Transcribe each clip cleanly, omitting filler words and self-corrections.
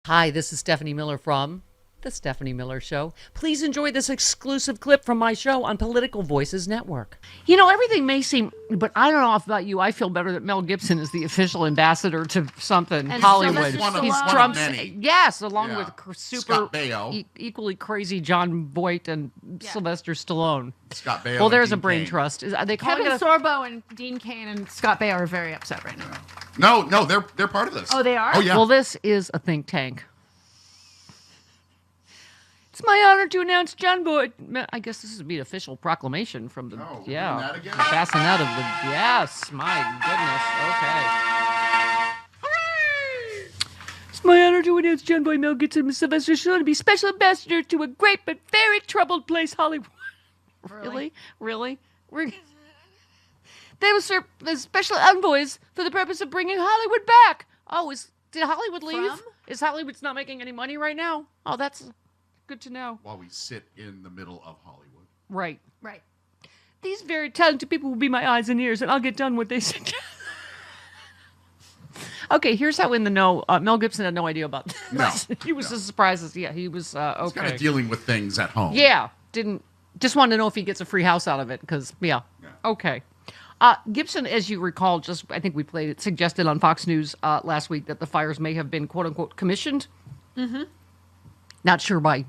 Hi, this is Stephanie Miller from The Stephanie Miller Show. Please enjoy this exclusive clip from my show on Political Voices Network. You know, everything may seem, but I don't know about you. I feel better that Mel Gibson is the official ambassador to something And Hollywood. He's Trump's, many. yes, along with super Scott Baio. equally crazy John Voight and Sylvester Stallone. Scott Baio. Well, there's and a Dean brain Cain. trust. Are they calling Kevin it a, Sorbo and Dean Cain and Scott Baio are very upset right now. No, they're part of this. Oh, they are? Oh, yeah. Well, this is a think tank. It's my honor to announce John Boyd. I guess this would be an official proclamation from the. Oh, we're yeah. doing that again? Bassinet of the. Yes, my goodness. Okay. It's my honor to announce John Boyd, Mel Gibson, and Sylvester Stallone to be special ambassador to a great but very troubled place, Hollywood. Really? They will serve as special envoys for the purpose of bringing Hollywood back. Oh, did Hollywood leave? From? Is Hollywood's not making any money right now? Oh, that's good to know. While we sit in the middle of Hollywood. Right. Right. These very talented people will be my eyes and ears, and I'll get done what they suggest. Okay, here's how in the know. Mel Gibson had no idea about this. No, He was as surprised as, he was, He's okay. kind of dealing with things at home. Yeah, just wanted to know if he gets a free house out of it, because, okay. Gibson, as you recall, I think we played it, suggested on Fox News last week that the fires may have been, quote-unquote, commissioned. Mm-hmm. Not sure by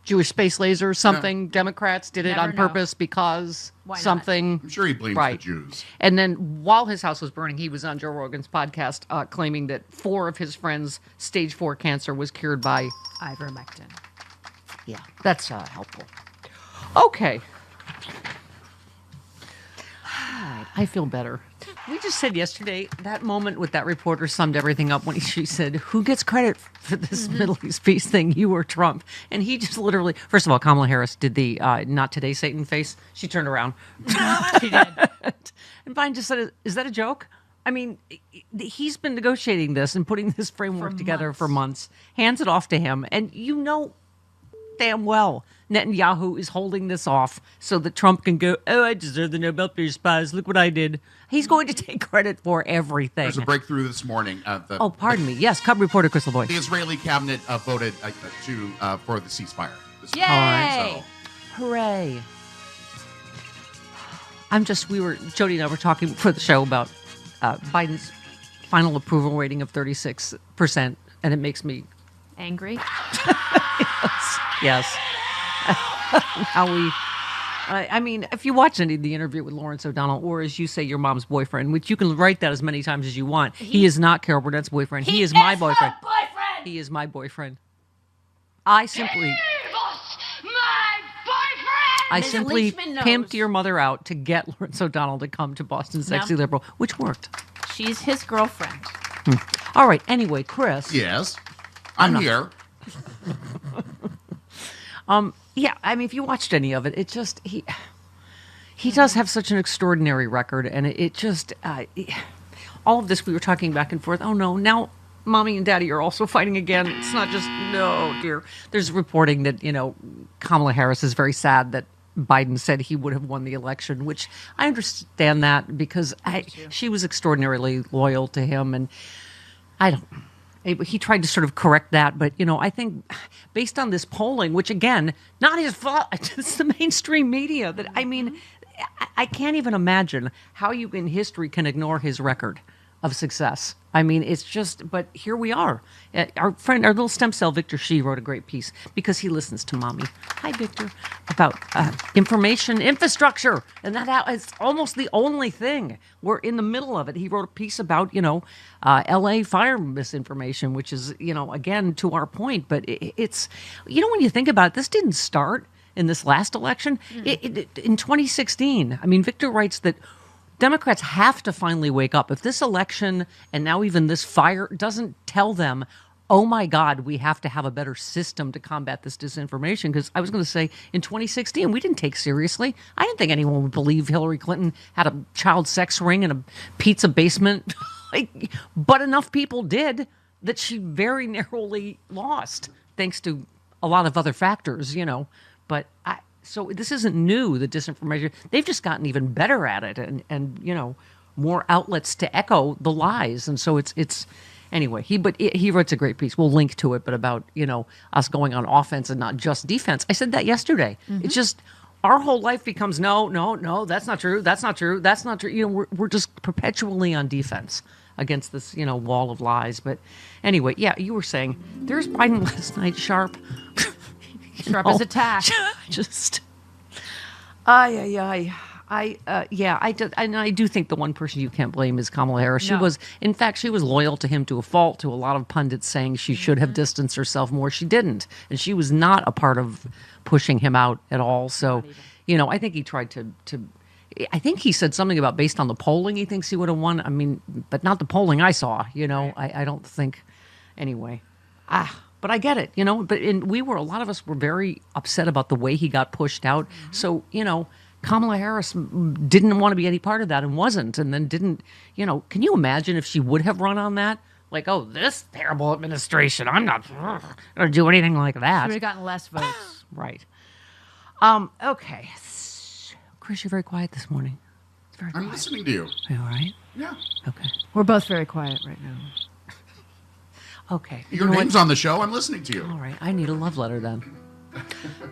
Jewish space laser or something. No. Democrats did it Never on know. purpose because Why not? something. I'm sure he blames Right. the Jews. And then while his house was burning, he was on Joe Rogan's podcast claiming that 4 of his friends' stage 4 cancer was cured by. Ivermectin. Yeah, that's helpful. Okay. I feel better. We just said yesterday, that moment with that reporter summed everything up when she said, who gets credit for this Middle East peace thing, you or Trump? And he just literally, first of all, Kamala Harris did the not today Satan face. She turned around. She did. And Biden just said, is that a joke? I mean, he's been negotiating this and putting this framework together for months. Hands it off to him. And you know damn well Netanyahu is holding this off so that Trump can go, oh, I deserve the Nobel Peace Prize. Look what I did. He's going to take credit for everything. There's a breakthrough this morning. Oh, pardon me. Yes, Cub reporter Crystal Boy. The Israeli cabinet voted for the ceasefire. Yay! So, Hooray. Jody and I were talking before the show about Biden's final approval rating of 36%, and it makes me, Angry. yes. I mean, if you watch any of the interview with Lawrence O'Donnell, or as you say, your mom's boyfriend, which you can write that as many times as you want, he is not Carol Burnett's boyfriend. He is my boyfriend. He is my boyfriend. I simply Ms. Leachman knows. pimped your mother out to get Lawrence O'Donnell to come to Boston Sexy Liberal, which worked. She's his girlfriend. All right. Anyway, Chris. yes, I'm here. Yeah, I mean, if you watched any of it, it just he does have such an extraordinary record, and it just all of this we were talking back and forth. Oh no, now mommy and daddy are also fighting again. It's not just no, dear. There's reporting that Kamala Harris is very sad that Biden said he would have won the election, which I understand that because she was extraordinarily loyal to him, and I don't. He tried to sort of correct that, but I think based on this polling, which again, not his fault, it's the mainstream media that I mean, I can't even imagine how you in history can ignore his record of success. I mean, it's just, but here we are. Our little stem cell Victor Shee wrote a great piece because he listens to mommy. Hi, Victor, about information infrastructure, and that is almost the only thing. We're in the middle of it. He wrote a piece about L.A. fire misinformation, which is again to our point, but it's when you think about it, this didn't start in this last election. In 2016, I mean, Victor writes that Democrats have to finally wake up. If this election and now even this fire doesn't tell them, oh my God, we have to have a better system to combat this disinformation. Because I was going to say in 2016, we didn't take seriously. I didn't think anyone would believe Hillary Clinton had a child sex ring in a pizza basement. But enough people did that she very narrowly lost, thanks to a lot of other factors, But so this isn't new, the disinformation. They've just gotten even better at it and more outlets to echo the lies. And so it's Anyway, he writes a great piece. We'll link to it, but about, us going on offense and not just defense. I said that yesterday. It's just our whole life becomes no, that's not true. That's not true. That's not true. We're just perpetually on defense against this, wall of lies. But anyway, yeah, you were saying there's Biden last night, sharp. Sharp as a tack. Just I do think the one person you can't blame is Kamala Harris. She was loyal to him to a fault, to a lot of pundits saying she should have distanced herself more. She didn't. And she was not a part of pushing him out at all. So, I think he tried to I think he said something about based on the polling, he thinks he would have won. I mean, but not the polling I saw, I don't think anyway. But I get it, but a lot of us were very upset about the way he got pushed out. So, Kamala Harris didn't want to be any part of that and wasn't, and then didn't, can you imagine if she would have run on that? Like, oh, this terrible administration, I'm not going to do anything like that. She would have gotten less votes. Right. Okay. Chris, you're very quiet this morning. It's very quiet. I'm listening to you. Are you all right? Yeah. Okay. We're both very quiet right now. Okay. Your name's on the show. I'm listening to you. All right. I need a love letter then.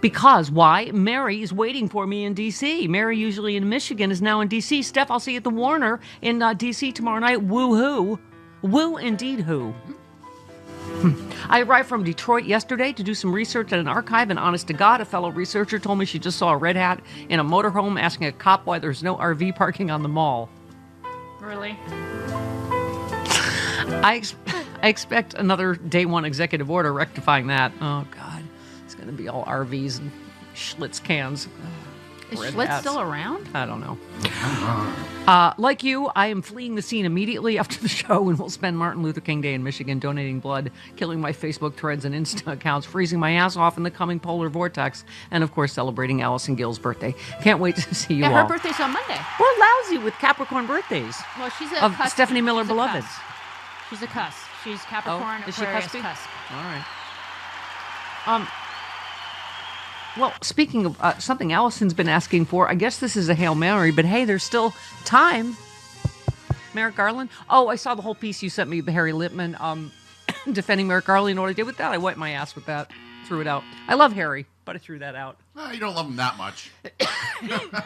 Because why? Mary is waiting for me in D.C. Mary, usually in Michigan, is now in D.C. Steph, I'll see you at the Warner in D.C. tomorrow night. Woo-hoo. Woo indeed who. I arrived from Detroit yesterday to do some research at an archive, and honest to God, a fellow researcher told me she just saw a red hat in a motorhome asking a cop why there's no RV parking on the mall. Really? I expect another day one executive order rectifying that. Oh, God. It's going to be all RVs and Schlitz cans. Is Red Schlitz hats. still around? I don't know. Like you, I am fleeing the scene immediately after the show and will spend Martin Luther King Day in Michigan donating blood, killing my Facebook threads and Insta accounts, freezing my ass off in the coming polar vortex, and, of course, celebrating Allison Gill's birthday. Can't wait to see you all. Her birthday's on Monday. We're lousy with Capricorn birthdays. Well, she's of Stephanie Miller she's a Beloved. cuss. She's a cuss. She's Capricorn, is she Aquarius, cuspy? cusp. All right. Well, speaking of something Allison's been asking for, I guess this is a Hail Mary, but hey, there's still time. Merick Garland. Oh, I saw the whole piece you sent me, Harry Lippman, defending Merick Garland. You know what I did with that? I wiped my ass with that. Threw it out. I love Harry, but I threw that out. Well, you don't love him that much.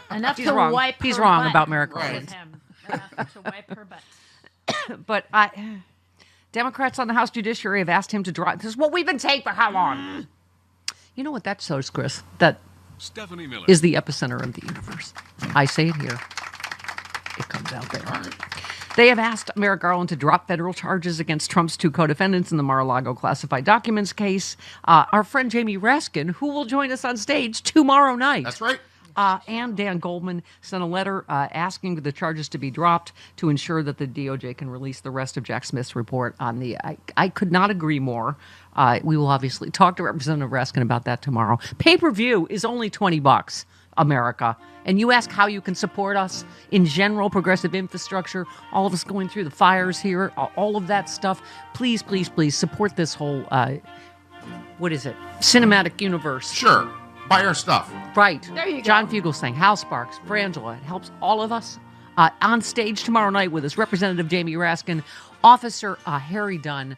Enough He's to wrong. wipe He's her wrong butt. about Merick Right. Garland. Him. Enough to wipe her butt. But Democrats on the House Judiciary have asked him to drop. This is what we've been saying for how long? You know what that shows, Chris? That Stephanie Miller is the epicenter of the universe. I say it here. It comes out there. All right. They have asked Merick Garland to drop federal charges against Trump's two co-defendants in the Mar-a-Lago classified documents case. Our friend Jamie Raskin, who will join us on stage tomorrow night. That's right. And Dan Goldman sent a letter asking the charges to be dropped to ensure that the DOJ can release the rest of Jack Smith's report on the... I could not agree more. We will obviously talk to Representative Raskin about that tomorrow. Pay-per-view is only $20, America. And you ask how you can support us in general, progressive infrastructure, all of us going through the fires here, all of that stuff. Please, please, please support this whole, what is it? Cinematic universe. Sure. Buy our stuff. Right. There you go. John Fugelsang, Hal Sparks, Frangela. It helps all of us. On stage tomorrow night with us, Representative Jamie Raskin, Officer Harry Dunn,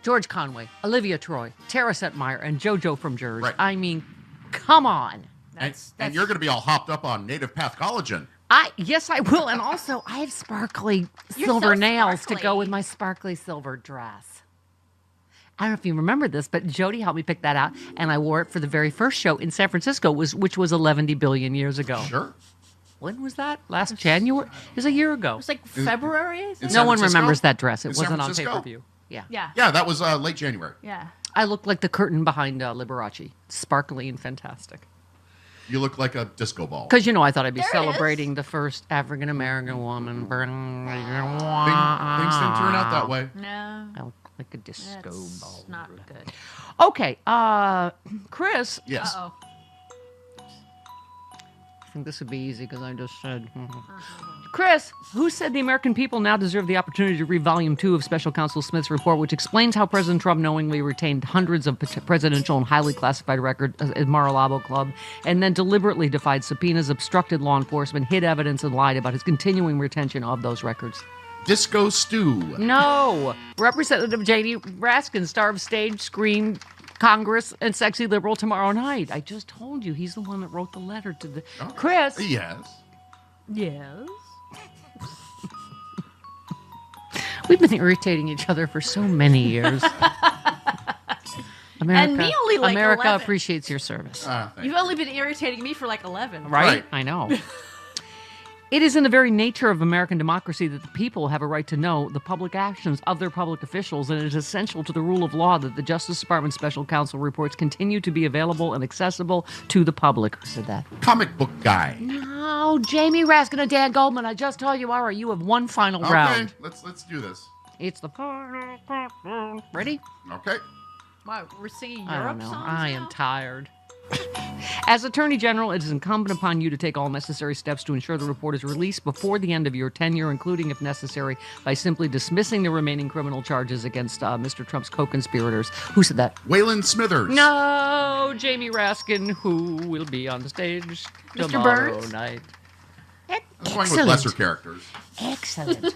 George Conway, Olivia Troy, Tara Setmeyer, and JoJo from Jerz. Right. I mean, come on. And you're going to be all hopped up on native path collagen. Yes, I will. And also, I have sparkly You're silver so nails to sparkly. go with my sparkly silver dress. I don't know if you remember this, but Jody helped me pick that out, and I wore it for the very first show in San Francisco, which was 11 billion years ago. Sure. When was that? Last January? It was a year ago. It was like February, I think. In No San one Francisco? remembers that dress. It In San wasn't on Francisco? pay-per-view. Yeah. Yeah. Yeah, that was late January. Yeah. I looked like the curtain behind Liberace. Sparkly and fantastic. You look like a disco ball. Because, I thought I'd be There it celebrating the first African-American woman. Things didn't turn out that way. No. I look like a disco That's ball. not good. Okay, Chris, Yes. Uh-oh. I think this would be easy because I just said. Chris, who said the American people now deserve the opportunity to read Volume 2 of Special Counsel Smith's report, which explains how President Trump knowingly retained hundreds of presidential and highly classified records at Mar-a-Lago Club, and then deliberately defied subpoenas, obstructed law enforcement, hid evidence, and lied about his continuing retention of those records? Disco Stew. No. Representative J.D. Raskin, star of Stage, Screen, Congress, and Sexy Liberal tomorrow night. I just told you, he's the one that wrote the letter to the... Oh, Chris. Yes. Yes? We've been irritating each other for so many years. America, And me only, like, America 11. appreciates your service. Thank You've you. only been irritating me for like 11. Right? I know. It is in the very nature of American democracy that the people have a right to know the public actions of their public officials, and it is essential to the rule of law that the Justice Department Special Counsel reports continue to be available and accessible to the public. Who said that? Comic book guy. No, Jamie Raskin and Dan Goldman. I just told you, all right, you have one final round. Okay, let's do this. It's the final countdown. Ready? Okay. Wow, we're singing I Europe don't know. songs I now? am tired. As Attorney General, it is incumbent upon you to take all necessary steps to ensure the report is released before the end of your tenure, including, if necessary, by simply dismissing the remaining criminal charges against Mr. Trump's co-conspirators. Who said that? Waylon Smithers. No, Jamie Raskin, who will be on the stage Mr. tomorrow Burns? night. I'm going with lesser characters. Excellent.